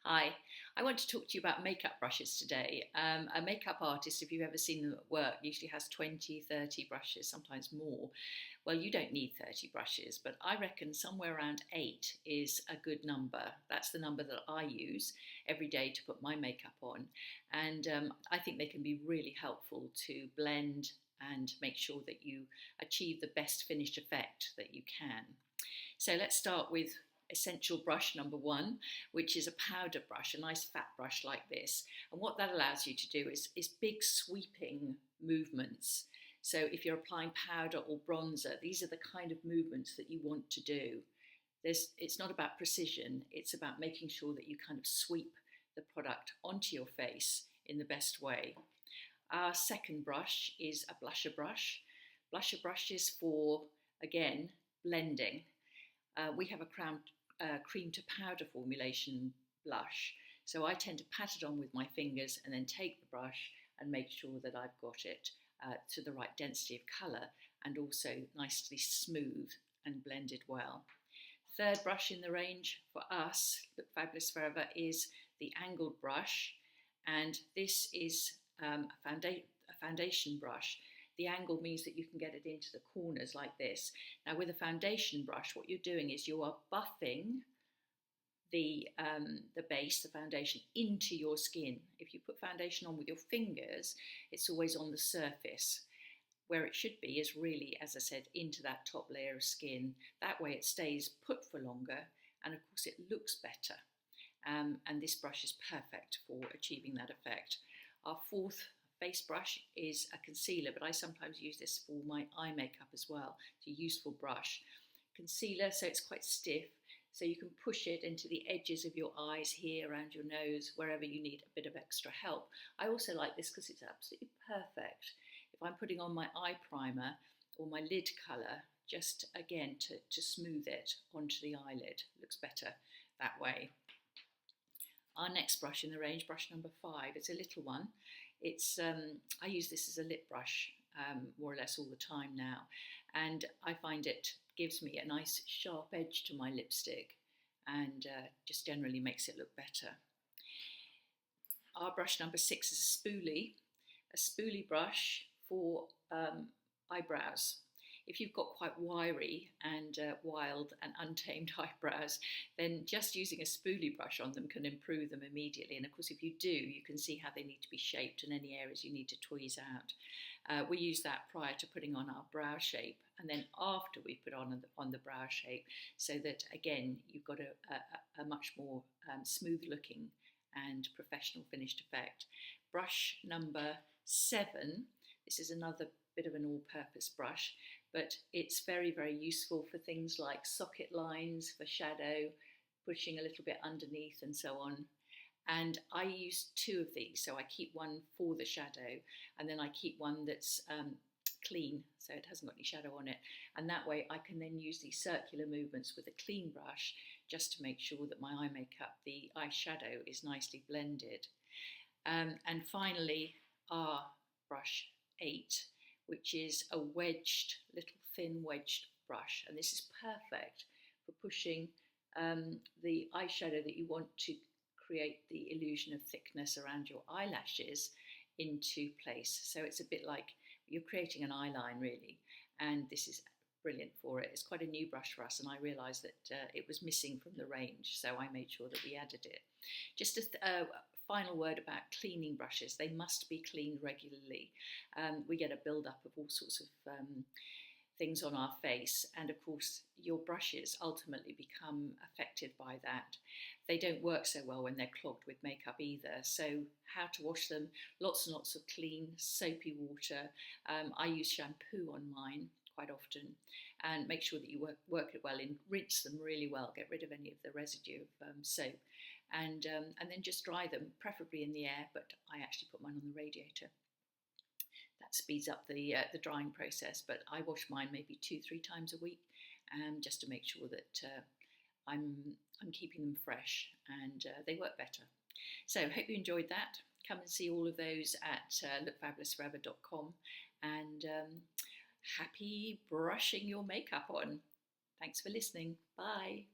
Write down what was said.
Hi, I want to talk to you about makeup brushes today. A makeup artist, if you've ever seen them at work, usually has 20, 30 brushes, sometimes more. Well, you don't need 30 brushes, but I reckon somewhere around 8 is a good number. That's the number that I use every day to put my makeup on. And I think they can be really helpful to blend and make sure that you achieve the best finished effect that you can. So let's start with essential brush number one, which is a powder brush, a nice fat brush like this. And what that allows you to do is big sweeping movements. So if you're applying powder or bronzer, these are the kind of movements that you want to do. It's not about precision, it's about making sure that you kind of sweep the product onto your face in the best way. Our second brush is a blusher brush. Blusher brush is for, again, blending. We have a cream to powder formulation blush, so I tend to pat it on with my fingers and then take the brush and make sure that I've got it to the right density of colour and also nicely smooth and blended well. Third brush in the range for us, Look Fabulous Forever, is the angled brush, and this is a foundation brush. The angle means that you can get it into the corners like this. Now with a foundation brush, what you're doing is you are buffing the base, the foundation, into your skin. If you put foundation on with your fingers, it's always on the surface. Where it should be is really, as I said, into that top layer of skin. That way it stays put for longer, and of course it looks better. And this brush is perfect for achieving that effect. Our fourth face brush is a concealer, but I sometimes use this for my eye makeup as well. It's a useful brush. Concealer, so it's quite stiff, so you can push it into the edges of your eyes here, around your nose, wherever you need a bit of extra help. I also like this because it's absolutely perfect if I'm putting on my eye primer or my lid colour, just again to smooth it onto the eyelid. It looks better that way. Our next brush in the range, brush number 5, it's a little one. It's I use this as a lip brush more or less all the time now, and I find it gives me a nice sharp edge to my lipstick and just generally makes it look better. Our brush number 6 is a spoolie brush for eyebrows. If you've got quite wiry and wild and untamed eyebrows, then just using a spoolie brush on them can improve them immediately. And of course, if you do, you can see how they need to be shaped and any areas you need to tweeze out. We use that prior to putting on our brow shape, and then after we put on the brow shape, so that again you've got a much more smooth looking and professional finished effect. Brush number 7. This is another bit of an all-purpose brush, but it's very, very useful for things like socket lines, for shadow, pushing a little bit underneath and so on. And I use 2 of these, so I keep one for the shadow, and then I keep one that's clean, so it hasn't got any shadow on it. And that way I can then use these circular movements with a clean brush just to make sure that my eye makeup, the eyeshadow, is nicely blended. And finally, our brush 8, which is a little thin wedged brush, and this is perfect for pushing the eyeshadow that you want to create the illusion of thickness around your eyelashes into place. So it's a bit like you're creating an eyeline really, and this is brilliant for it. It's quite a new brush for us, and I realised that it was missing from the range, so I made sure that we added it. Just a final word about cleaning brushes. They must be cleaned regularly. We get a build-up of all sorts of things on our face, and of course your brushes ultimately become affected by that. They don't work so well when they're clogged with makeup either, so how to wash them: lots and lots of clean soapy water. I use shampoo on mine quite often, and make sure that you work it well in, rinse them really well, get rid of any of the residue of soap, and then just dry them, preferably in the air, but I actually put mine on the radiator. That speeds up the drying process, but I wash mine maybe 2-3 times a week, just to make sure that I'm keeping them fresh and they work better. So hope you enjoyed that. Come and see all of those at lookfabulousforever.com, and happy brushing your makeup on. Thanks for listening. Bye.